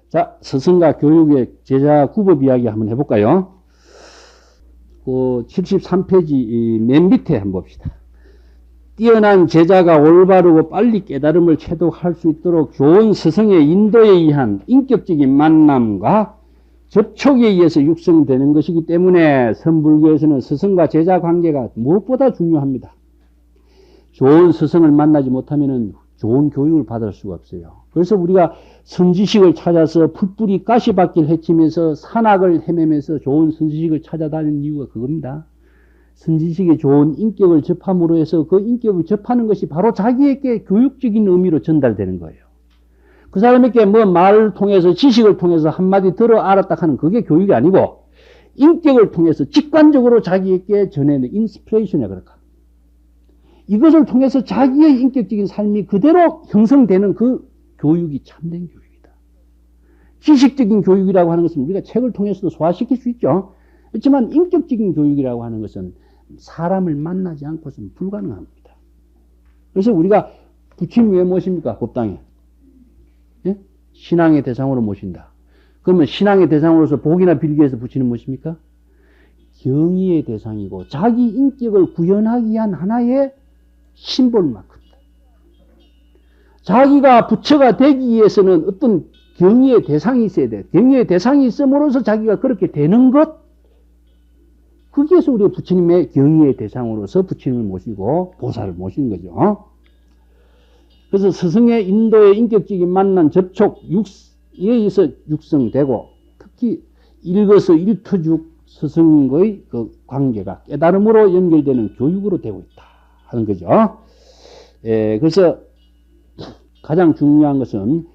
자, 스승과 교육의 제자 구법 이야기 한번 해볼까요? 73페이지 맨 밑에 한번 봅시다. 뛰어난 제자가 올바르고 빨리 깨달음을 체득할 수 있도록 좋은 스승의 인도에 의한 인격적인 만남과 접촉에 의해서 육성되는 것이기 때문에 선불교에서는 스승과 제자 관계가 무엇보다 중요합니다. 좋은 스승을 만나지 못하면 좋은 교육을 받을 수가 없어요. 그래서 우리가 선지식을 찾아서 풀뿌리 가시밭길 헤치면서 산악을 헤매면서 좋은 선지식을 찾아다니는 이유가 그겁니다. 선지식의 좋은 인격을 접함으로 해서 그 인격을 접하는 것이 바로 자기에게 교육적인 의미로 전달되는 거예요. 그 사람에게 뭐 말을 통해서 지식을 통해서 한마디 들어 알았다 하는 그게 교육이 아니고 인격을 통해서 직관적으로 자기에게 전해는 인스피레이션이라 그럴까. 이것을 통해서 자기의 인격적인 삶이 그대로 형성되는 그 교육이 참된 교육이다. 지식적인 교육이라고 하는 것은 우리가 책을 통해서도 소화시킬 수 있죠. 그렇지만 인격적인 교육이라고 하는 것은 사람을 만나지 않고서는 불가능합니다. 그래서 우리가 부처님 왜 모십니까? 법당에. 예? 신앙의 대상으로 모신다. 그러면 신앙의 대상으로서 복이나 빌기 위해서 부처님 모십니까? 경의의 대상이고 자기 인격을 구현하기 위한 하나의 심볼만큼이다. 자기가 부처가 되기 위해서는 어떤 경의의 대상이 있어야 돼. 경의의 대상이 있음으로써 자기가 그렇게 되는 것, 거기에서 우리가 부처님의 경의의 대상으로서 부처님을 모시고 보살을 모시는 거죠. 그래서 스승의 인도의 인격적인 만남, 접촉, 에 의해서 육성되고 특히 일거수일투죽 스승과의 그 관계가 깨달음으로 연결되는 교육으로 되고 있다 하는 거죠. 그래서 가장 중요한 것은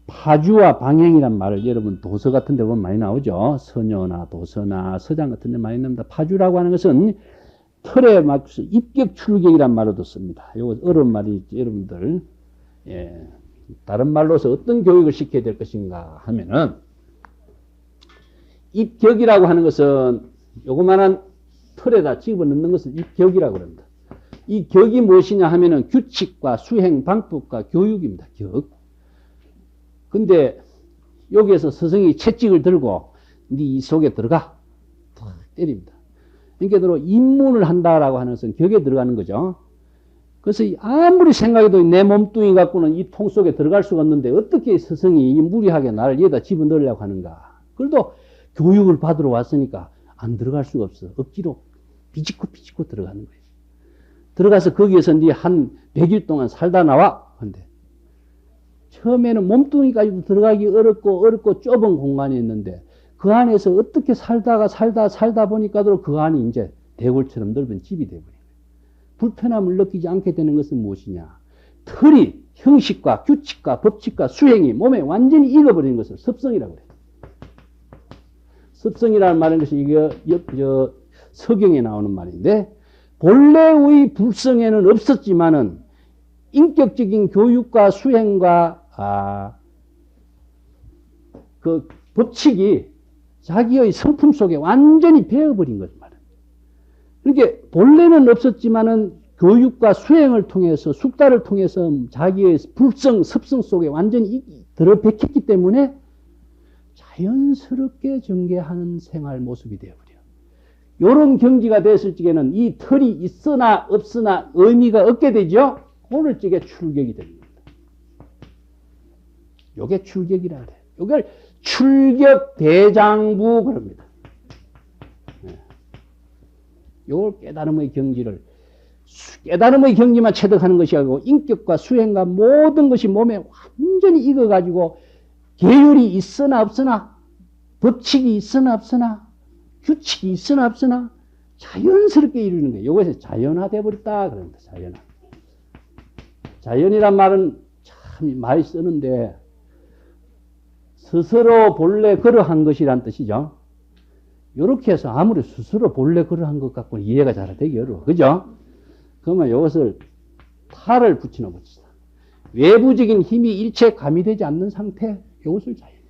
파주와 방향이란 말을 여러분 도서 같은 데 보면 많이 나오죠. 서녀나 도서나 서장 같은 데 많이 나옵니다. 파주라고 하는 것은 틀에 맞춰서 입격 출격이란 말로도 씁니다. 이거 어려운 말이 여러분들 다른 말로서 어떤 교육을 시켜야 될 것인가 하면은 입격이라고 하는 것은 요거만한 틀에다 집어넣는 것을 입격이라고 합니다. 이 격이 무엇이냐 하면은 규칙과 수행 방법과 교육입니다. 격. 근데 여기에서 스승이 채찍을 들고 네 이 속에 들어가 때립니다. 그러니까 입문을 한다라고 하는 것은 격에 들어가는 거죠. 그래서 아무리 생각해도 내 몸뚱이 갖고는 이 통 속에 들어갈 수가 없는데 어떻게 스승이 무리하게 나를 여기다 집어넣으려고 하는가. 그래도 교육을 받으러 왔으니까 안 들어갈 수가 없어. 억지로 비집고 들어가는 거예요. 들어가서 거기에서 네 한 100일 동안 살다 나와. 근데 처음에는 몸뚱이까지도 들어가기 어렵고 좁은 공간이었는데 그 안에서 어떻게 살다 보니까도 그 안이 이제 대궐처럼 넓은 집이 되어버린 거예요. 불편함을 느끼지 않게 되는 것은 무엇이냐? 틀이 형식과 규칙과 법칙과 수행이 몸에 완전히 익어버린 것을 습성이라고 그래요. 습성이라는 말은 것이 이게 서경에 나오는 말인데 본래의 불성에는 없었지만은 인격적인 교육과 수행과 그 법칙이 자기의 성품 속에 완전히 배어버린 것 말이에요. 그러니까 본래는 없었지만은 교육과 수행을 통해서 숙다를 통해서 자기의 불성, 습성 속에 완전히 들어박혔기 때문에 자연스럽게 전개하는 생활 모습이 되어버려요. 이런 경지가 됐을 적에는 이 틀이 있으나 없으나 의미가 없게 되죠. 오늘 쪽에 출격이 됩니다. 요게 출격이라 그래요. 요걸 출격 대장부 그럽니다. 요걸 깨달음의 경지를 깨달음의 경지만 체득하는 것이 아니고 인격과 수행과 모든 것이 몸에 완전히 익어가지고 계율이 있으나 없으나 법칙이 있으나 없으나 규칙이 있으나 없으나 자연스럽게 이루는 거예요. 요것이 자연화되어 버렸다 그럽니다. 자연화. 자연이란 말은 참 많이 쓰는데 스스로 본래 그러한 것이란 뜻이죠. 이렇게 해서 아무리 스스로 본래 그러한 것 갖고는 이해가 잘 되기 어려워. 그죠? 그러면 이것을 타를 붙여 놓읍시다. 외부적인 힘이 일체 가미되지 않는 상태, 이것을 자연이에요.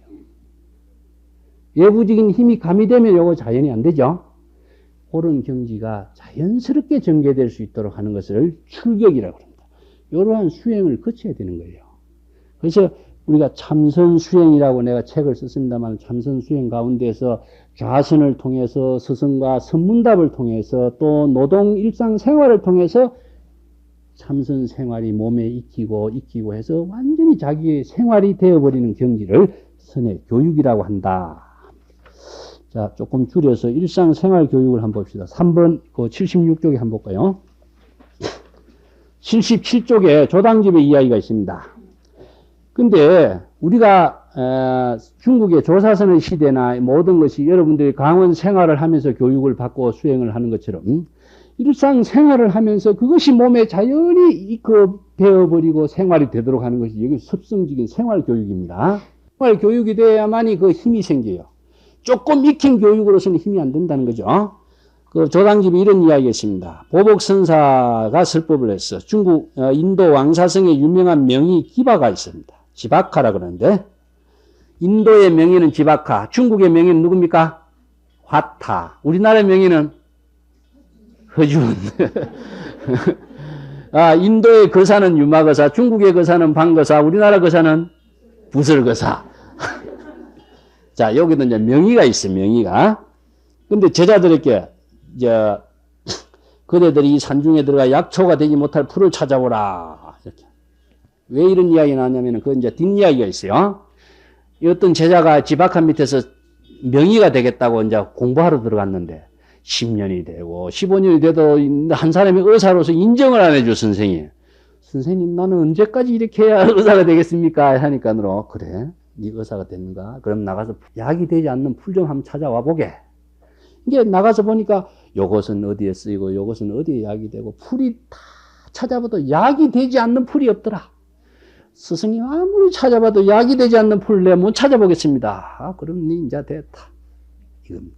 외부적인 힘이 가미되면 이거 자연이 안 되죠. 그런 경지가 자연스럽게 전개될 수 있도록 하는 것을 출격이라고 합니다. 이러한 수행을 거쳐야 되는 거예요. 그래서 우리가 참선 수행이라고 내가 책을 썼습니다만 참선 수행 가운데서 좌선을 통해서 스승과 선문답을 통해서 또 노동 일상 생활을 통해서 참선 생활이 몸에 익히고 해서 완전히 자기의 생활이 되어버리는 경지를 선의 교육이라고 한다. 자, 조금 줄여서 일상 생활 교육을 한번 봅시다. 3번, 그 76쪽에 한번 볼까요? 77쪽에 조당집의 이야기가 있습니다. 근데 우리가 중국의 조사선의 시대나 모든 것이 여러분들이 강원 생활을 하면서 교육을 받고 수행을 하는 것처럼 일상 생활을 하면서 그것이 몸에 자연히 배워버리고 생활이 되도록 하는 것이 여기 습성적인 생활 교육입니다. 생활 교육이 돼야만이 그 힘이 생겨요. 조금 익힌 교육으로서는 힘이 안 된다는 거죠. 그 조당집이 이런 이야기가 있습니다. 보복선사가 설법을 했어. 중국 인도 왕사성의 유명한 명의 기바가 있습니다. 지바카라 그러는데 인도의 명의는 지바카, 중국의 명의는 누굽니까? 화타. 우리나라의 명의는 허준. 인도의 거사는 유마거사, 중국의 거사는 방거사, 우리나라 거사는 부설거사. 자, 여기도 이제 명의가 있어, 명의가. 근데 제자들에게, 그대들이 이 산중에 들어가 약초가 되지 못할 풀을 찾아오라. 이렇게. 왜 이런 이야기 나왔냐면, 그건 이제 뒷이야기가 있어요. 어떤 제자가 지박한 밑에서 명의가 되겠다고 이제 공부하러 들어갔는데, 10년이 되고, 15년이 돼도 한 사람이 의사로서 인정을 안 해줘, 선생님. 선생님, 나는 언제까지 이렇게 해야 의사가 되겠습니까? 하니까, 너, 그래? 네 의사가 됐는가? 그럼 나가서 약이 되지 않는 풀 좀 한번 찾아와 보게. 이게 나가서 보니까 요것은 어디에 쓰이고 요것은 어디에 약이 되고 풀이 다 찾아봐도 약이 되지 않는 풀이 없더라. 스승님 아무리 찾아봐도 약이 되지 않는 풀을 내가 못 찾아보겠습니다. 그럼 네 이제 됐다. 이겁니다.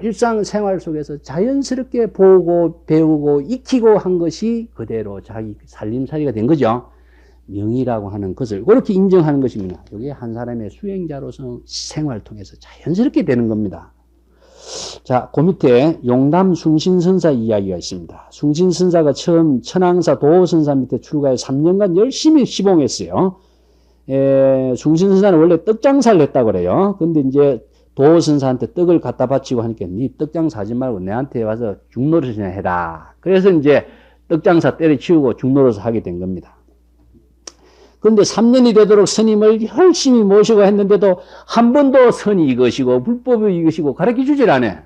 일상생활 속에서 자연스럽게 보고 배우고 익히고 한 것이 그대로 자기 살림살이가 된 거죠. 명의라고 하는 것을 그렇게 인정하는 것입니다. 이게 한 사람의 수행자로서 생활을 통해서 자연스럽게 되는 겁니다. 자, 그 밑에 용담 숭신선사 이야기가 있습니다. 숭신선사가 처음 천황사 도호선사 밑에 출가해 3년간 열심히 시봉했어요. 숭신선사는 원래 떡장사를 했다고 그래요. 근데 이제 도호선사한테 떡을 갖다 바치고 하니까 네 떡장사 하지 말고 내한테 와서 중노릇이나 해라. 그래서 이제 떡장사 때려치우고 중노릇을 하게 된 겁니다. 그런데 3년이 되도록 스님을 열심히 모시고 했는데도 한 번도 선이 이것이고 불법이 이것이고 가르쳐주질 않아.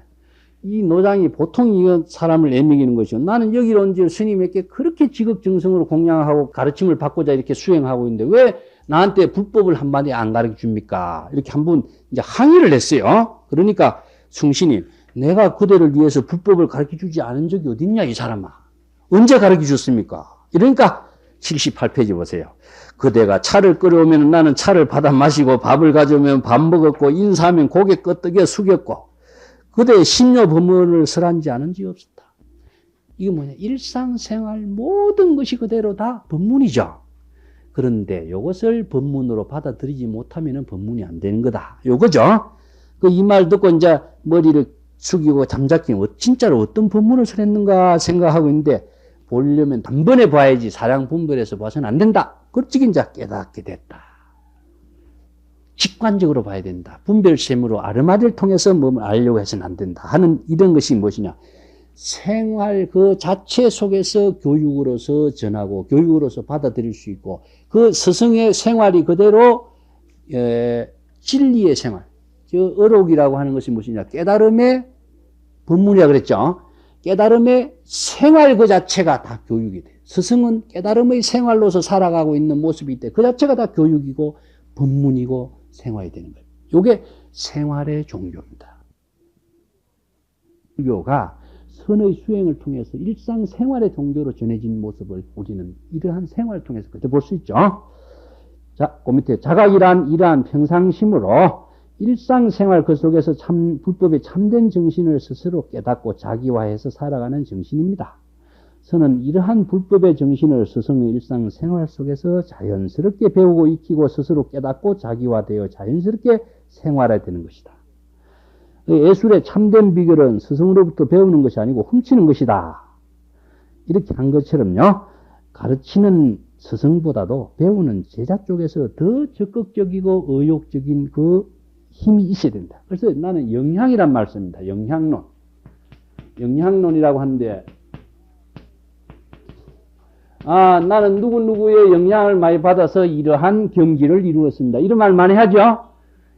이 노장이 보통 이건 사람을 애먹이는 것이요. 나는 여기로 온 지 스님에게 그렇게 지극정성으로 공양하고 가르침을 받고자 이렇게 수행하고 있는데 왜 나한테 불법을 한마디 안 가르쳐 줍니까? 이렇게 한번 이제 항의를 했어요. 그러니까 숭신이 내가 그대를 위해서 불법을 가르쳐 주지 않은 적이 어딨냐 이 사람아. 언제 가르쳐 줬습니까? 이러니까 78페이지 보세요. 그대가 차를 끓여오면 나는 차를 받아 마시고 밥을 가져오면 밥 먹었고 인사하면 고개 끄덕여 숙였고 그대의 신료 법문을 설한지 않은 지 없었다. 이게 뭐냐? 일상생활 모든 것이 그대로 다 법문이죠. 그런데 이것을 법문으로 받아들이지 못하면 법문이 안 되는 거다. 요거죠. 이 말 듣고 이제 머리를 숙이고 잠자기 진짜로 어떤 법문을 설했는가 생각하고 있는데 보려면 단번에 봐야지 사량 분별해서 봐서는 안 된다. 그렇지 이제 깨닫게 됐다. 직관적으로 봐야 된다. 분별심으로 아르마리를 통해서 몸을 알려고 해서는 안 된다. 하는 이런 것이 무엇이냐. 생활 그 자체 속에서 교육으로서 전하고 교육으로서 받아들일 수 있고 그 스승의 생활이 그대로 진리의 생활. 어록이라고 하는 것이 무엇이냐. 깨달음의 법문이라고 그랬죠. 깨달음의 생활 그 자체가 다 교육이 돼. 스승은 깨달음의 생활로서 살아가고 있는 모습이 있대. 그 자체가 다 교육이고 법문이고 생활이 되는 거예요. 이게 생활의 종교입니다. 종교가 선의 수행을 통해서 일상생활의 종교로 전해진 모습을 우리는 이러한 생활을 통해서 볼 수 있죠. 자, 그 밑에 자각이란 이러한 평상심으로 일상생활 그 속에서 불법의 참된 정신을 스스로 깨닫고 자기화해서 살아가는 정신입니다. 선은 이러한 불법의 정신을 스승의 일상생활 속에서 자연스럽게 배우고 익히고 스스로 깨닫고 자기화되어 자연스럽게 생활해야 되는 것이다. 예술의 참된 비결은 스승으로부터 배우는 것이 아니고 훔치는 것이다. 이렇게 한 것처럼요. 가르치는 스승보다도 배우는 제자 쪽에서 더 적극적이고 의욕적인 그 힘이 있어야 된다. 그래서 나는 영향이란 말 씁니다. 영향론. 영향론이라고 하는데, 나는 누구누구의 영향을 많이 받아서 이러한 경지를 이루었습니다. 이런 말 많이 하죠?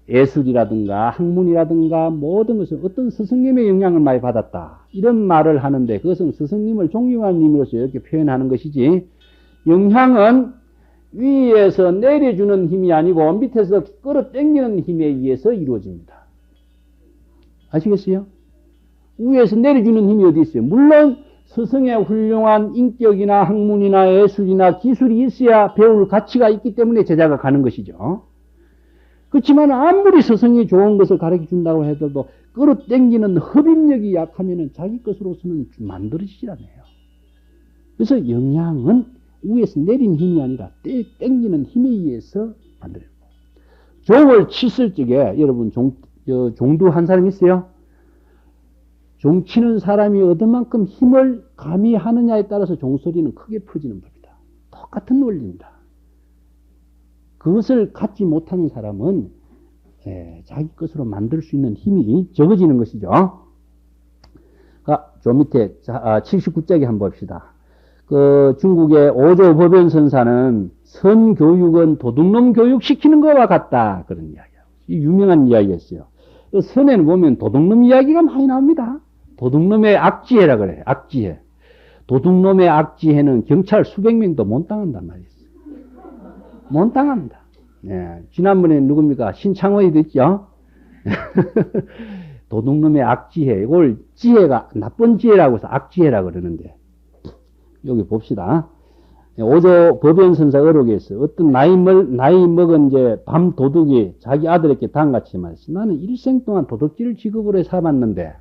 예술이라든가 학문이라든가 모든 것은 어떤 스승님의 영향을 많이 받았다. 이런 말을 하는데 그것은 스승님을 존경하는 의미로서 이렇게 표현하는 것이지, 영향은 위에서 내려주는 힘이 아니고 밑에서 끌어당기는 힘에 의해서 이루어집니다. 아시겠어요? 위에서 내려주는 힘이 어디 있어요? 물론 스승의 훌륭한 인격이나 학문이나 예술이나 기술이 있어야 배울 가치가 있기 때문에 제자가 가는 것이죠. 그렇지만 아무리 스승이 좋은 것을 가르쳐 준다고 해도 끌어당기는 흡입력이 약하면 자기 것으로서는 만들어지지 않아요. 그래서 영향은 위에서 내린 힘이 아니라 당기는 힘에 의해서 만들어요. 종을 쳤을 적에 여러분 종도 한 사람 있어요? 종 치는 사람이 어느만큼 힘을 가미하느냐에 따라서 종소리는 크게 퍼지는 법이다. 똑같은 원리입니다. 그것을 갖지 못하는 사람은 자기 것으로 만들 수 있는 힘이 적어지는 것이죠. 저 밑에 79쪽에 한번 봅시다. 그 중국의 오조 법연선사는 선교육은 도둑놈 교육시키는 것과 같다. 그런 이야기예요. 유명한 이야기였어요. 그 선에는 보면 도둑놈 이야기가 많이 나옵니다. 도둑놈의 악지혜라 그래요. 악지혜. 도둑놈의 악지혜는 경찰 수백 명도 못 당한단 말이에요. 못 당합니다. 예, 지난번에 누굽니까? 신창호에도 있죠? 도둑놈의 악지혜. 이걸 지혜가 나쁜 지혜라고 해서 악지혜라 그러는데, 여기 봅시다. 오조 법연선사 어록에서 어떤 나이 먹은 이제 밤 도둑이 자기 아들에게 다음같이 말했어. 나는 일생 동안 도둑질 직업으로 살았는데,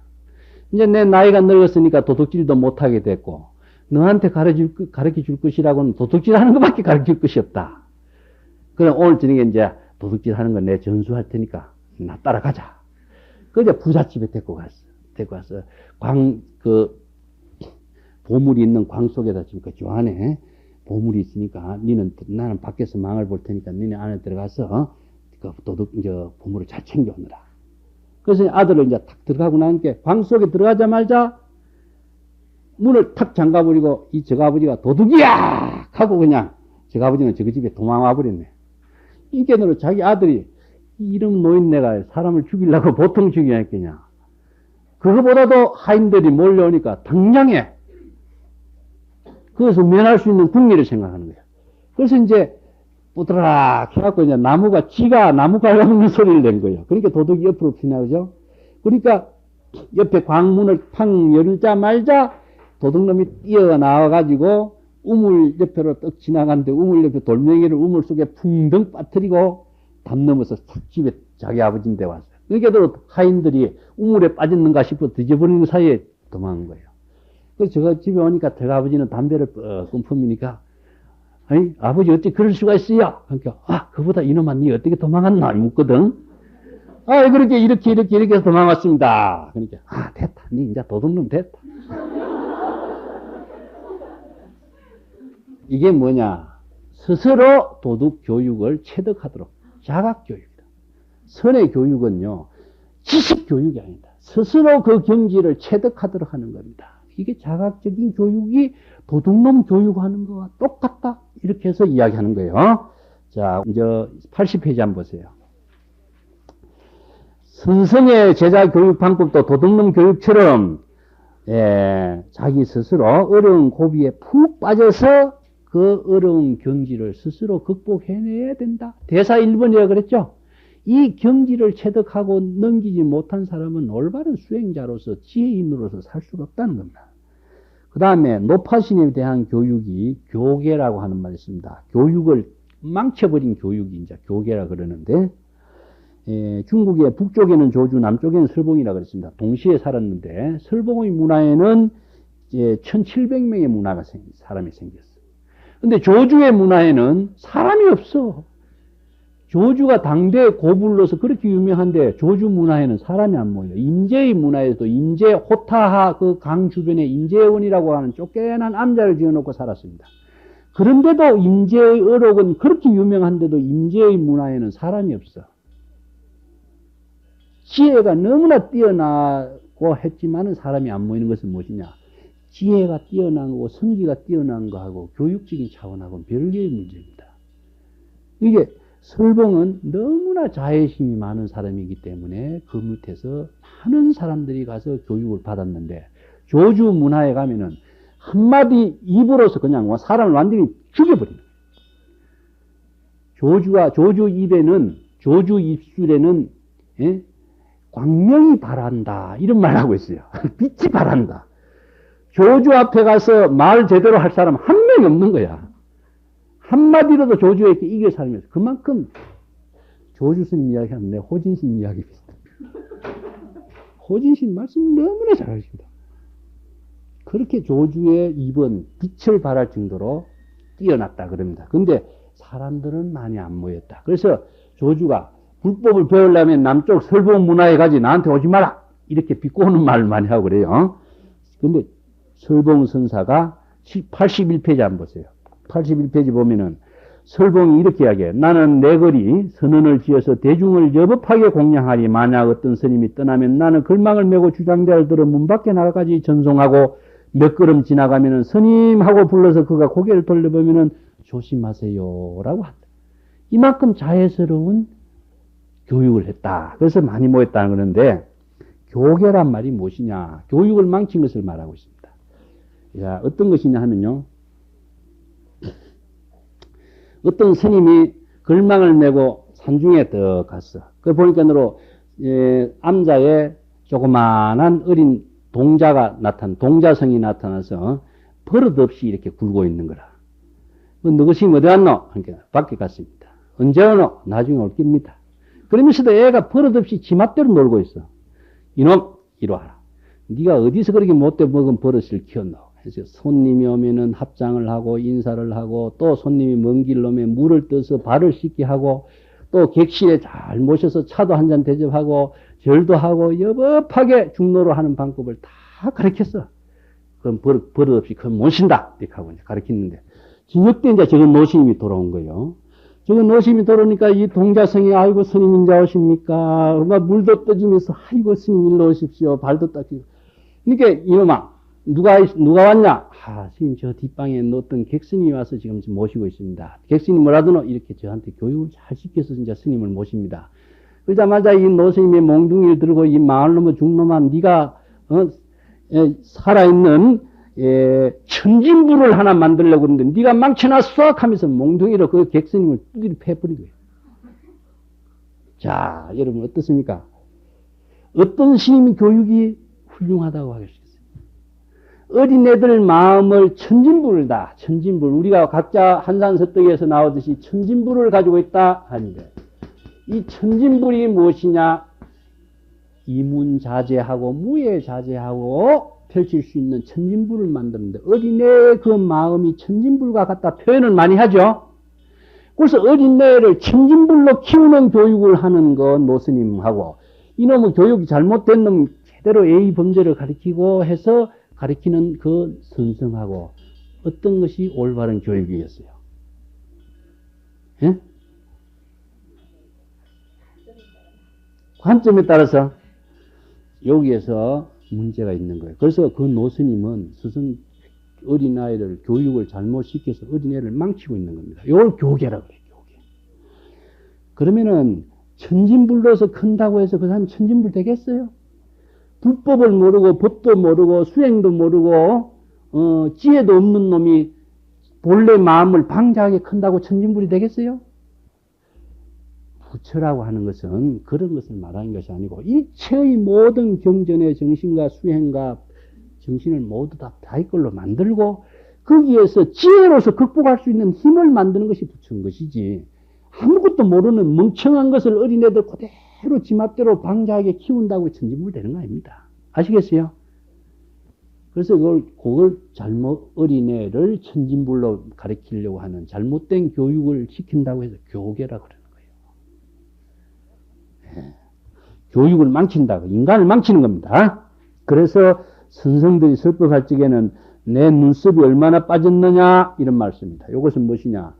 이제 내 나이가 늙었으니까 도둑질도 못하게 됐고, 너한테 가르쳐 줄 것이라고는 도둑질 하는 것밖에 가르쳐 줄 것이 없다. 그럼 오늘 저녁에 이제 도둑질 하는 거 내 전수할 테니까 나 따라가자. 그 이제 부잣집에 데리고 가서 보물이 있는 광 속에다 지금 저 안에 보물이 있으니까 나는 밖에서 망을 볼 테니까 니네 안에 들어가서 그 보물을 잘 챙겨오느라. 그래서 아들을 이제 탁 들어가고 나니까 광 속에 들어가자마자 문을 탁 잠가버리고 저 아버지가 도둑이야! 하고 그냥 저 아버지는 저 집에 도망와 버렸네. 인견으로 자기 아들이 이런 노인네가 사람을 죽이려고 보통 죽이냐겠냐. 그거보다도 하인들이 몰려오니까 당장에 그것을 면할 수 있는 궁리를 생각하는 거예요. 그래서 이제 뿌드라락 해갖고 이제 지가 나무 갈라먹는 소리를 낸 거예요. 그러니까 도둑이 옆으로 피나오죠. 그러니까 옆에 광문을 팍 열자마자 도둑놈이 뛰어나와가지고 우물 옆으로 떡 지나가는데 우물 옆에 돌멩이를 우물 속에 풍덩 빠뜨리고 담 넘어서 탁 집에 자기 아버지인데 왔어요. 그러니까 하인들이 우물에 빠졌는가 싶어 뒤져버리는 사이에 도망한 거예요. 그래서 제가 집에 오니까 제가 아버지는 담배를 뿜 품으니까 아니 아버지 어찌 그럴 수가 있어요? 그러니까 그보다 이놈아 니 어떻게 도망갔나 묻거든. 그렇게 이렇게 해서 도망갔습니다. 그러니까 됐다. 니 이제 도둑놈 됐다. 이게 뭐냐? 스스로 도둑 교육을 체득하도록 자각 교육이다. 선의 교육은요, 지식 교육이 아니다. 스스로 그 경지를 체득하도록 하는 겁니다. 이게 자각적인 교육이 도둑놈 교육하는 거와 똑같다. 이렇게 해서 이야기하는 거예요. 자, 이제 80페이지 한번 보세요. 선성의 제자 교육 방법도 도둑놈 교육처럼 자기 스스로 어려운 고비에 푹 빠져서 그 어려운 경지를 스스로 극복해내야 된다. 대사 1번이라 그랬죠. 이 경지를 체득하고 넘기지 못한 사람은 올바른 수행자로서 지혜인으로서 살 수가 없다는 겁니다. 그 다음에 노파신에 대한 교육이 교계라고 하는 말이 있습니다. 교육을 망쳐버린 교육이 이제 교계라 그러는데, 중국의 북쪽에는 조주, 남쪽에는 설봉이라 그랬습니다. 동시에 살았는데 설봉의 문화에는 이제 1700명의 사람이 생겼어요. 근데 조주의 문화에는 사람이 없어. 조주가 당대 고불로서 그렇게 유명한데 조주 문화에는 사람이 안 모여. 임제의 문화에도 임제 호타하 그 강 주변에 임제원이라고 하는 쫓겨난 암자를 지어놓고 살았습니다. 그런데도 임재의 어록은 그렇게 유명한데도 임재의 문화에는 사람이 없어. 지혜가 너무나 뛰어나고 했지만은 사람이 안 모이는 것은 무엇이냐? 지혜가 뛰어난 거고 성기가 뛰어난 거하고 교육적인 차원하고는 별개의 문제입니다. 이게 설봉은 너무나 자애심이 많은 사람이기 때문에 그 밑에서 많은 사람들이 가서 교육을 받았는데 조주 문화에 가면은 한마디 입으로서 그냥 사람을 완전히 죽여버리는 거예요. 조주 입에는, 조주 입술에는, 예? 광명이 바란다. 이런 말 하고 있어요. 빛이 바란다. 조주 앞에 가서 말 제대로 할 사람 한 명이 없는 거야. 한마디로도 조주에 이길 사람이 없어. 그만큼 조주 스님 이야기하면 내 호진심 이야기 비슷해. 호진심 말씀 너무나 잘하십니다. 그렇게 조주의 입은 빛을 발할 정도로 뛰어났다 그럽니다. 근데 사람들은 많이 안 모였다. 그래서 조주가 불법을 배우려면 남쪽 설봉 문화에 가지 나한테 오지 마라. 이렇게 비꼬는 말을 많이 하고 그래요. 근데 설봉 선사가 81페이지 한번 보세요. 81페이지 보면은 설봉이 이렇게 이야기해요. 나는 내 거리 선언을 지어서 대중을 여법하게 공양하리. 만약 어떤 스님이 떠나면 나는 걸망을 메고 주장대를 들어 문 밖에 나가까지 전송하고 몇 걸음 지나가면은 스님하고 불러서 그가 고개를 돌려보면은 조심하세요 라고 한다. 이만큼 자애스러운 교육을 했다. 그래서 많이 모였다는 그런데 교계란 말이 무엇이냐? 교육을 망친 것을 말하고 있습니다. 야, 어떤 것이냐 하면요. 어떤 스님이 걸망을 메고 산중에 더 갔어. 그 보니까 암자에 조그마한 어린 동자성이 나타나서 버릇없이 이렇게 굴고 있는 거라. 너 스님 어디 갔노? 그러니까 밖에 갔습니다. 언제 오노? 나중에 올 겁니다. 그러면서도 애가 버릇없이 지맛대로 놀고 있어. 이놈, 이리 와라. 네가 어디서 그렇게 못돼 먹은 버릇을 키웠노? 그래서 손님이 오면은 합장을 하고 인사를 하고 또 손님이 먼 길 오면 물을 떠서 발을 씻게 하고 또 객실에 잘 모셔서 차도 한 잔 대접하고 절도 하고 여법하게 중노로 하는 방법을 다 가르쳤어. 그럼 버릇없이 그건 모신다. 이렇게 하고 이제 가르쳤는데 저녁 때 이제 저건 노스님이 돌아온 거예요. 저건 노스님이 돌아오니까 이 동자성이 아이고 스님 인자 오십니까? 막 물도 떠주면서 아이고 스님 일로 오십시오. 발도 닦이고. 그러니까 이놈아 누가 왔냐? 스님 저 뒷방에 어떤 객스님이 와서 지금 모시고 있습니다. 객스님 뭐라더노? 이렇게 저한테 교육을 잘 시켜서 진짜 스님을 모십니다. 그러자마자 이 노스님의 몽둥이를 들고 이 마을놈의 중놈아 네가 살아있는 천진불을 하나 만들려고 그러는데 네가 망쳐놨어? 하면서 몽둥이로 그 객스님을 뚜기를 패버린 거예요. 자, 여러분 어떻습니까? 어떤 스님의 교육이 훌륭하다고 하겠습니까? 어린애들 마음을 천진불, 우리가 각자 한산서떡에서 나오듯이 천진불을 가지고 있다 하는데, 이 천진불이 무엇이냐? 이문자재하고 무예자재하고 펼칠 수 있는 천진불을 만드는데, 어린애의 그 마음이 천진불과 같다 표현을 많이 하죠? 그래서 어린애를 천진불로 키우는 교육을 하는 건 노스님하고, 이놈의 교육이 잘못된 놈 제대로 A 범죄를 가르치고 해서 가르치는 그 선성하고 어떤 것이 올바른 교육이었어요? 예? 관점에 따라서 여기에서 문제가 있는 거예요. 그래서 그 노스님은 어린아이를 교육을 잘못 시켜서 어린애를 망치고 있는 겁니다. 이걸 교계라고 해요. 교계. 그러면은 천진불로서 큰다고 해서 그 사람이 천진불 되겠어요? 불법을 모르고 법도 모르고 수행도 모르고 지혜도 없는 놈이 본래 마음을 방자하게 큰다고 천진불이 되겠어요? 부처라고 하는 것은 그런 것을 말하는 것이 아니고 일체의 모든 경전의 정신과 수행과 정신을 모두 다 자기 걸로 만들고 거기에서 지혜로서 극복할 수 있는 힘을 만드는 것이 부처인 것이지, 아무것도 모르는 멍청한 것을 어린애들 그대로 지맛대로 방자하게 키운다고 천진불 되는 거 아닙니다. 아시겠어요? 그래서 그걸 잘못 어린애를 천진불로 가르치려고 하는 잘못된 교육을 시킨다고 해서 교계라고 그러는 거예요. 예. 교육을 망친다. 인간을 망치는 겁니다. 그래서 선성들이 설법할 적에는 내 눈썹이 얼마나 빠졌느냐 이런 말씀입니다. 이것은 무엇이냐?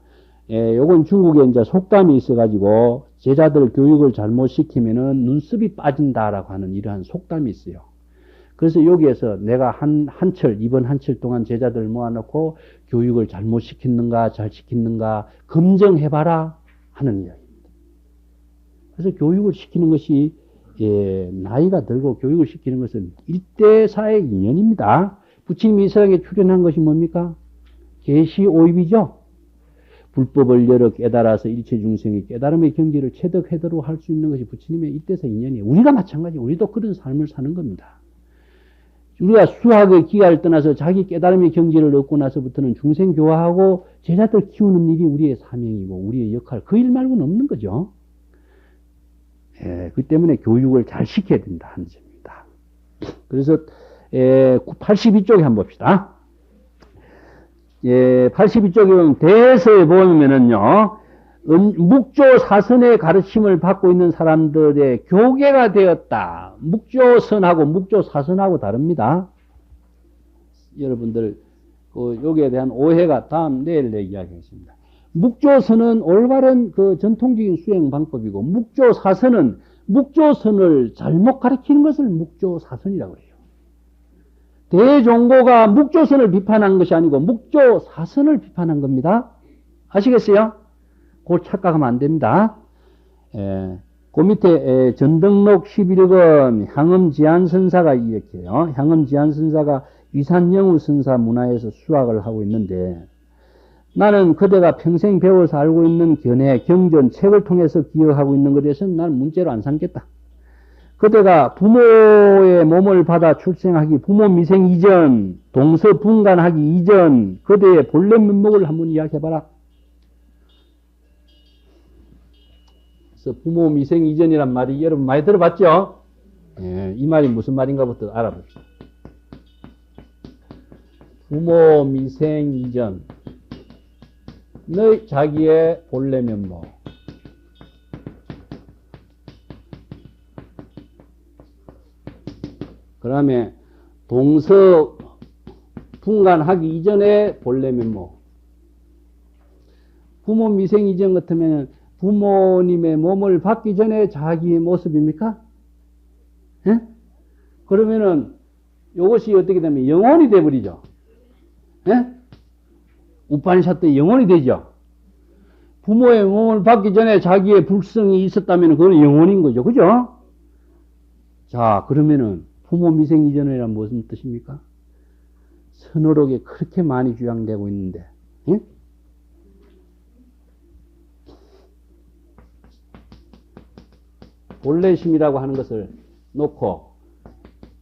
요건 중국에 이제 속담이 있어가지고 제자들 교육을 잘못 시키면은 눈썹이 빠진다라고 하는 이러한 속담이 있어요. 그래서 여기에서 내가 이번 한 철 동안 제자들 모아놓고 교육을 잘못 시켰는가, 잘 시켰는가 검증해봐라 하는 이야기입니다. 그래서 교육을 시키는 것이, 나이가 들고 교육을 시키는 것은 일대사의 인연입니다. 부처님이 이 세상에 출현한 것이 뭡니까? 계시 오입이죠. 불법을 열어 깨달아서 일체 중생의 깨달음의 경지를 체득하도록 할 수 있는 것이 부처님의 일대사 인연이에요. 우리가 마찬가지, 우리도 그런 삶을 사는 겁니다. 우리가 수학의 기가를 떠나서 자기 깨달음의 경지를 얻고 나서부터는 중생 교화하고 제자들 키우는 일이 우리의 사명이고 우리의 역할, 그 일 말고는 없는 거죠. 그 때문에 교육을 잘 시켜야 된다 하는 점입니다. 그래서 82쪽에 한번 봅시다. 82쪽에 보면 대서에 보면은요, 묵조 사선의 가르침을 받고 있는 사람들의 교계가 되었다. 묵조선하고 묵조사선하고 다릅니다. 여러분들 여기에 대한 오해가 내일 이야기하겠습니다. 묵조선은 올바른 그 전통적인 수행 방법이고, 묵조사선은 묵조선을 잘못 가르치는 것을 묵조사선이라고 해요. 대종고가 묵조선을 비판한 것이 아니고 묵조사선을 비판한 겁니다. 아시겠어요? 그걸 착각하면 안 됩니다. 그 밑에 전등록 11권 향음지안선사가 이렇게요. 향음지안선사가 위산영우선사 문화에서 수학을 하고 있는데, 나는 그대가 평생 배워서 알고 있는 견해, 경전, 책을 통해서 기억하고 있는 것에 대해서는 나는 문제로 안 삼겠다. 그대가 부모의 몸을 받아 출생하기, 부모 미생 이전, 동서 분간하기 이전, 그대의 본래 면목을 한번 이야기해봐라. 그래서 부모 미생 이전이란 말이 여러분 많이 들어봤죠? 이 말이 무슨 말인가부터 알아봅시다. 부모 미생 이전, 의 자기의 본래 면목. 그 다음에 동서 분간하기 이전에 본래 면목. 부모 미생 이전 같으면 부모님의 몸을 받기 전에 자기의 모습입니까? 예? 그러면은 이것이 어떻게 되면 영혼이 되어버리죠. 예? 우파니샤트의 영혼이 되죠. 부모의 몸을 받기 전에 자기의 불성이 있었다면 그건 영혼인 거죠. 그죠? 자, 그러면은 부모 미생 이전이란 무슨 뜻입니까? 선어록에 그렇게 많이 주장되고 있는데, 예? 본래심이라고 하는 것을 놓고,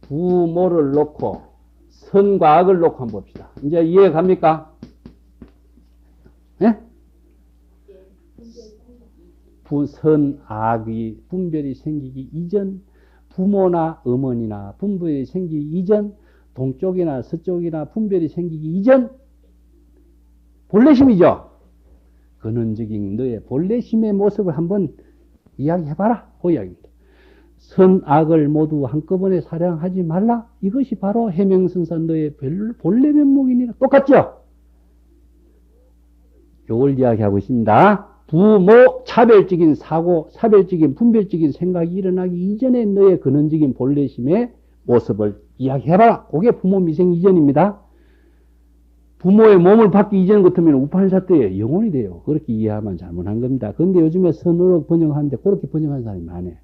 부모를 놓고, 선과 악을 놓고 한번 봅시다. 이제 이해 갑니까? 예? 선, 악이 분별이 생기기 이전, 부모나 어머니나 분별이 생기기 이전, 동쪽이나 서쪽이나 분별이 생기기 이전, 본래심이죠. 근원적인 너의 본래심의 모습을 한번 이야기해봐라. 그 이야기입니다. 선, 악을 모두 한꺼번에 사랑하지 말라. 이것이 바로 해명선사 너의 본래 면목이니라. 똑같죠? 요걸 이야기하고 있습니다. 부모 차별적인 사고, 차별적인 분별적인 생각이 일어나기 이전에 너의 근원적인 본래심의 모습을 이야기해봐라. 그게 부모 미생 이전입니다. 부모의 몸을 받기 이전 같으면 우파니샤트의 영혼이 돼요. 그렇게 이해하면 잘못한 겁니다. 그런데 요즘에 선어록 번역하는데 그렇게 번역하는 사람이 많아요.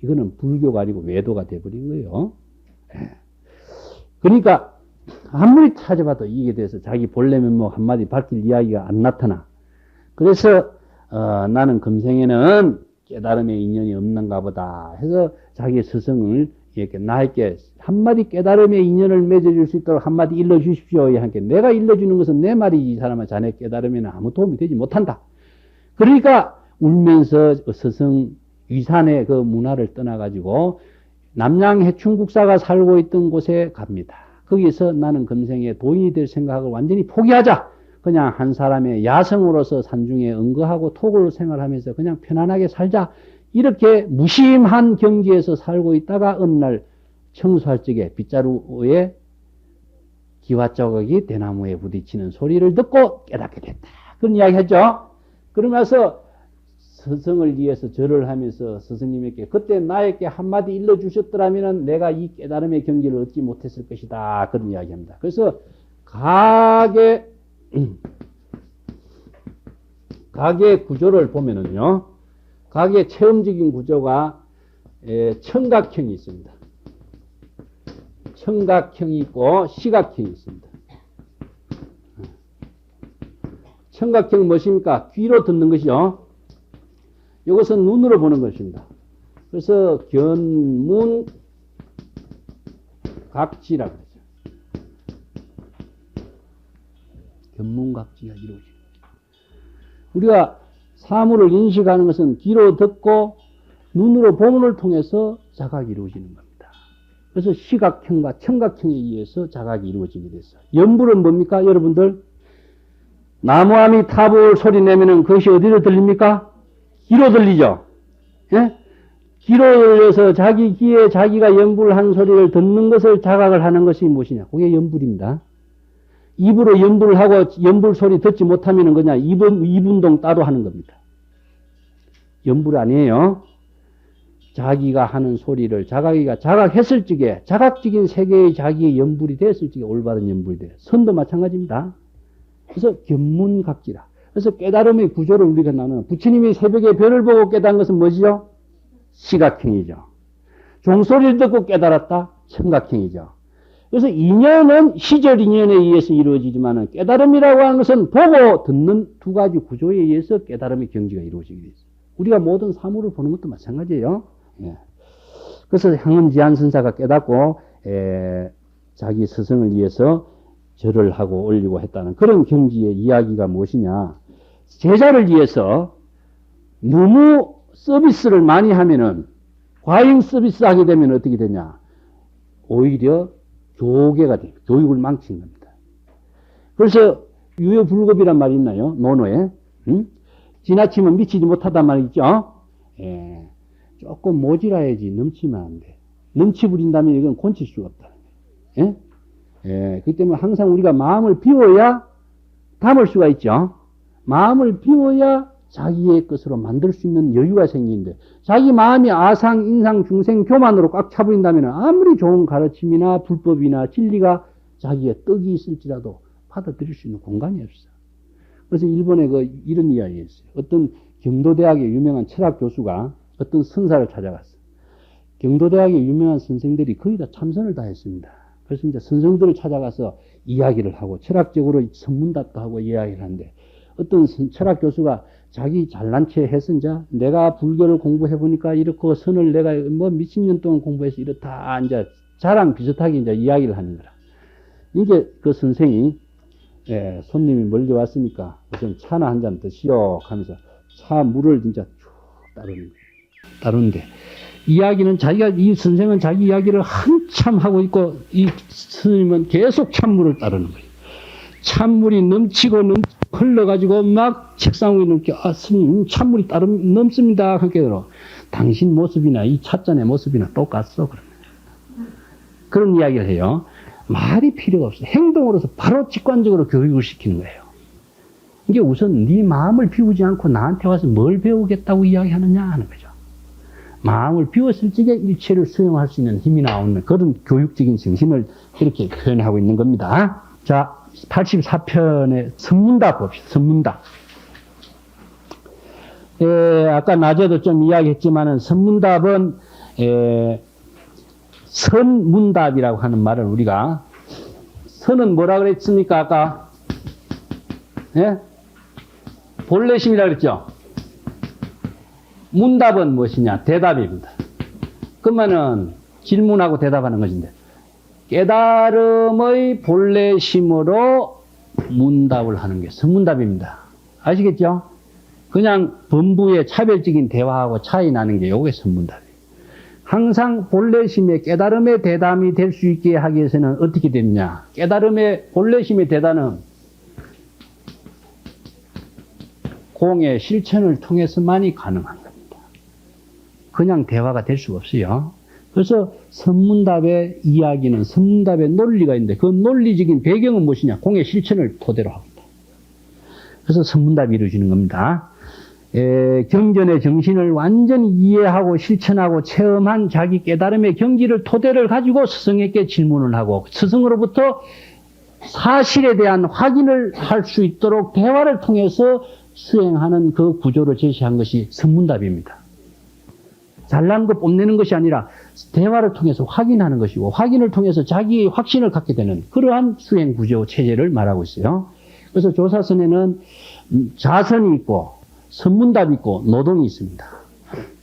이거는 불교가 아니고 외도가 돼버린 거예요. 그러니까 아무리 찾아봐도 이게 대해서 자기 본래 면목 한마디 밝힐 이야기가 안 나타나. 그래서 나는 금생에는 깨달음의 인연이 없는가 보다 해서 자기 스승을 이렇게 나에게 한마디 깨달음의 인연을 맺어줄 수 있도록 한마디 일러주십시오. 하니까 내가 일러주는 것은 내 말이지, 이 사람아 자네 깨달음에는 아무 도움이 되지 못한다. 그러니까 울면서 스승 위산의 그 문화를 떠나가지고 남양해충국사가 살고 있던 곳에 갑니다. 거기서 나는 금생에 도인이 될 생각을 완전히 포기하자. 그냥 한 사람의 야성으로서 산중에 응거하고 토굴 생활하면서 그냥 편안하게 살자. 이렇게 무심한 경지에서 살고 있다가 어느 날 청소할 적에 빗자루에 기와 조각이 대나무에 부딪히는 소리를 듣고 깨닫게 됐다. 그런 이야기 했죠. 그러면서 스승을 위해서 절을 하면서 스승님에게 그때 나에게 한마디 일러주셨더라면 내가 이 깨달음의 경지를 얻지 못했을 것이다. 그런 이야기합니다. 그래서 각의 구조를 보면은요, 각의 체험적인 구조가 청각형이 있습니다. 청각형이 있고 시각형이 있습니다. 청각형 무엇입니까? 귀로 듣는 것이요. 이것은 눈으로 보는 것입니다. 그래서 견문각지라고 하죠. 견문각지가 이루어집니다. 우리가 사물을 인식하는 것은 귀로 듣고 눈으로 보문을 통해서 자각이 이루어지는 겁니다. 그래서 시각형과 청각형에 의해서 자각이 이루어지게 됐어요. 연불은 뭡니까? 여러분들 나무아미 타불 소리 내면은 그것이 어디로 들립니까? 귀로 들리죠. 예? 귀로 들려서 자기 귀에 자기가 연불한 소리를 듣는 것을 자각을 하는 것이 무엇이냐? 그게 연불입니다. 입으로 연불을 하고 연불 소리 듣지 못하면 그냥 입운동 따로 하는 겁니다. 연불 아니에요. 자기가 하는 소리를 자각이가 자각했을 적에 자각적인 세계의 자기의 연불이 됐을 적에 올바른 연불이 돼요. 선도 마찬가지입니다. 그래서 견문각지라. 그래서 깨달음의 구조를 우리가 나누는 부처님이 새벽에 별을 보고 깨달은 것은 뭐지요? 시각형이죠. 종소리를 듣고 깨달았다? 청각형이죠. 그래서 인연은 시절 인연에 의해서 이루어지지만 깨달음이라고 하는 것은 보고 듣는 두 가지 구조에 의해서 깨달음의 경지가 이루어지게 되어 있어요. 우리가 모든 사물을 보는 것도 마찬가지예요. 예. 그래서 향은지한선사가 깨닫고 자기 스승을 위해서 절을 하고 올리고 했다는 그런 경지의 이야기가 무엇이냐. 제자를 위해서 너무 서비스를 많이 하면은 과잉 서비스 하게 되면 어떻게 되냐. 오히려 교계가 돼요. 교육을 망치는 겁니다. 그래서 유효불급이란 말이 있나요? 논어에. 지나치면 미치지 못하단 말이 있죠. 예. 조금 모자라야지 넘치면 안 돼. 넘치 부린다면 이건 곤칠 수가 없다는 거예요. 예? 예. 그렇기 때문에 항상 우리가 마음을 비워야 담을 수가 있죠. 마음을 비워야 자기의 것으로 만들 수 있는 여유가 생기는데 자기 마음이 아상, 인상, 중생, 교만으로 꽉 차버린다면 아무리 좋은 가르침이나 불법이나 진리가 자기의 떡이 있을지라도 받아들일 수 있는 공간이 없어요. 그래서 일본에 이런 이야기가 있어요. 어떤 경도대학의 유명한 철학 교수가 어떤 선사를 찾아갔어요. 경도대학의 유명한 선생들이 거의 다 참선을 다 했습니다. 그래서 이제 선생들을 찾아가서 이야기를 하고 철학적으로 선문답도 하고 이야기를 하는데 어떤 철학 교수가 자기 잘난 체 해서 이제 내가 불교를 공부해보니까 이렇고 선을 내가 뭐 몇십 년 동안 공부해서 이렇다 이제 자랑 비슷하게 이제 이야기를 하는 거라. 이게 그 선생이 손님이 멀리 왔으니까 우선 차나 한 잔 드시오 하면서 차 물을 진짜 쭉 따르는 거예요. 따르는데 이야기는 이 선생은 자기 이야기를 한참 하고 있고 이 스님은 계속 찬물을 따르는 거예요. 찬물이 넘치고 흘러가지고 막 책상 위에 넘게 스님 찬물이 넘습니다. 그렇게 들어. 당신 모습이나 이 찻잔의 모습이나 똑같소. 그런 이야기를 해요. 말이 필요가 없어. 행동으로서 바로 직관적으로 교육을 시키는 거예요. 이게 우선 네 마음을 비우지 않고 나한테 와서 뭘 배우겠다고 이야기하느냐 하는 거죠. 마음을 비웠을 적에 일체를 수용할 수 있는 힘이 나오는 그런 교육적인 정신을 이렇게 표현하고 있는 겁니다. 자, 84편의 선문답 봅시다. 선문답. 아까 낮에도 좀 이야기했지만은 선문답은 선문답이라고 하는 말을 우리가 선은 뭐라 그랬습니까? 아까 본래심이라고 그랬죠. 문답은 무엇이냐? 대답입니다. 그러면은 질문하고 대답하는 것인데 깨달음의 본래심으로 문답을 하는 게 선문답입니다. 아시겠죠? 그냥 범부의 차별적인 대화하고 차이 나는 게 요게 선문답이에요. 항상 본래심의 깨달음의 대담이 될 수 있게 하기 위해서는 어떻게 되느냐? 깨달음의 본래심의 대담은 공의 실천을 통해서만이 가능한 겁니다. 그냥 대화가 될 수가 없어요. 그래서 선문답의 이야기는 선문답의 논리가 있는데 그 논리적인 배경은 무엇이냐? 공의 실천을 토대로 하고 있다. 그래서 선문답이 이루어지는 겁니다. 경전의 정신을 완전히 이해하고 실천하고 체험한 자기 깨달음의 경지를 토대를 가지고 스승에게 질문을 하고 스승으로부터 사실에 대한 확인을 할 수 있도록 대화를 통해서 수행하는 그 구조를 제시한 것이 선문답입니다. 잘난 거 뽐내는 것이 아니라 대화를 통해서 확인하는 것이고 확인을 통해서 자기의 확신을 갖게 되는 그러한 수행 구조 체제를 말하고 있어요. 그래서 조사선에는 자선이 있고 선문답이 있고 노동이 있습니다.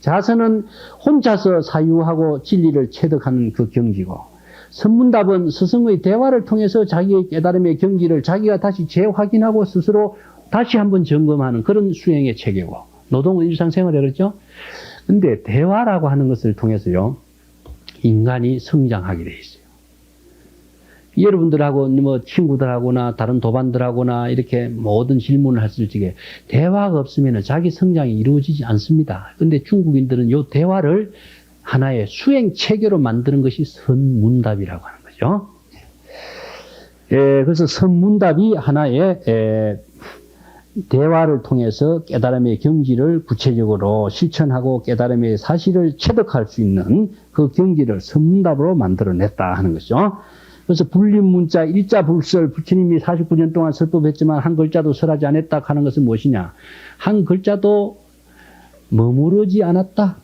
자선은 혼자서 사유하고 진리를 체득하는 그 경지고 선문답은 스승의 대화를 통해서 자기의 깨달음의 경지를 자기가 다시 재확인하고 스스로 다시 한번 점검하는 그런 수행의 체계고 노동은 일상생활에 그렇죠. 근데 대화라고 하는 것을 통해서요 인간이 성장하게 돼 있어요. 여러분들하고 뭐 친구들하고나 다른 도반들하고나 이렇게 모든 질문을 했을 적에 대화가 없으면 자기 성장이 이루어지지 않습니다. 근데 중국인들은 이 대화를 하나의 수행 체계로 만드는 것이 선문답이라고 하는 거죠. 그래서 선문답이 하나의 대화를 통해서 깨달음의 경지를 구체적으로 실천하고 깨달음의 사실을 체득할 수 있는 그 경지를 선문답으로 만들어냈다 하는 것이죠. 그래서 불림문자 일자불설 부처님이 49년 동안 설법했지만 한 글자도 설하지 않았다 하는 것은 무엇이냐? 한 글자도 머무르지 않았다.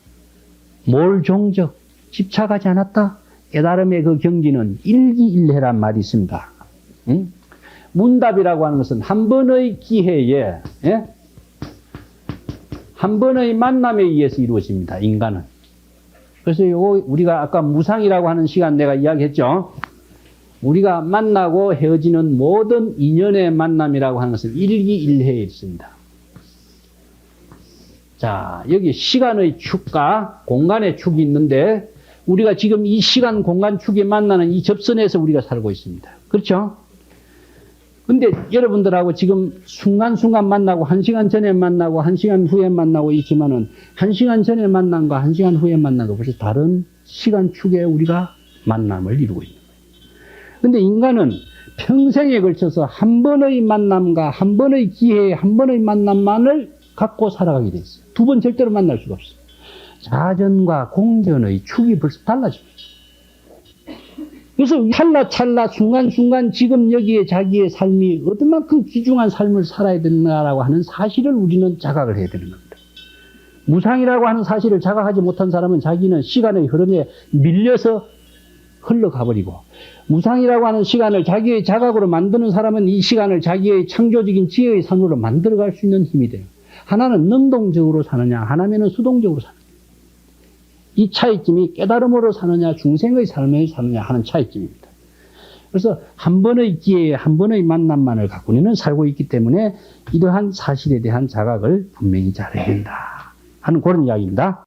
몰종적 집착하지 않았다. 깨달음의 그 경지는 일기일해란 말이 있습니다. 응? 문답이라고 하는 것은 한 번의 기회에 한 번의 만남에 의해서 이루어집니다. 인간은. 그래서 요거 우리가 아까 무상이라고 하는 시간 내가 이야기했죠. 우리가 만나고 헤어지는 모든 인연의 만남이라고 하는 것은 일기일해에 있습니다. 자, 여기 시간의 축과 공간의 축이 있는데 우리가 지금 이 시간, 공간 축이 만나는 이 접선에서 우리가 살고 있습니다. 그렇죠? 근데 여러분들하고 지금 순간순간 만나고 1시간 전에 만나고 1시간 후에 만나고 있지만은 1시간 전에 만남과 1시간 후에 만남과 벌써 다른 시간 축에 우리가 만남을 이루고 있는 거예요. 근데 인간은 평생에 걸쳐서 한 번의 만남과 한 번의 기회에 한 번의 만남만을 갖고 살아가게 돼 있어요. 두 번 절대로 만날 수가 없어요. 자전과 공전의 축이 벌써 달라집니다. 그래서 찰나찰나 순간순간 지금 여기에 자기의 삶이 어떤만큼 귀중한 삶을 살아야 된다라고 하는 사실을 우리는 자각을 해야 되는 겁니다. 무상이라고 하는 사실을 자각하지 못한 사람은 자기는 시간의 흐름에 밀려서 흘러가버리고 무상이라고 하는 시간을 자기의 자각으로 만드는 사람은 이 시간을 자기의 창조적인 지혜의 삶으로 만들어갈 수 있는 힘이 돼요. 하나는 능동적으로 사느냐 하나면은 수동적으로 사느냐 이 차이점이 깨달음으로 사느냐 중생의 삶에 사느냐 하는 차이점입니다. 그래서 한 번의 기회에 한 번의 만남만을 갖고 우리는 살고 있기 때문에 이러한 사실에 대한 자각을 분명히 잘해야 된다 하는 그런 이야기입니다.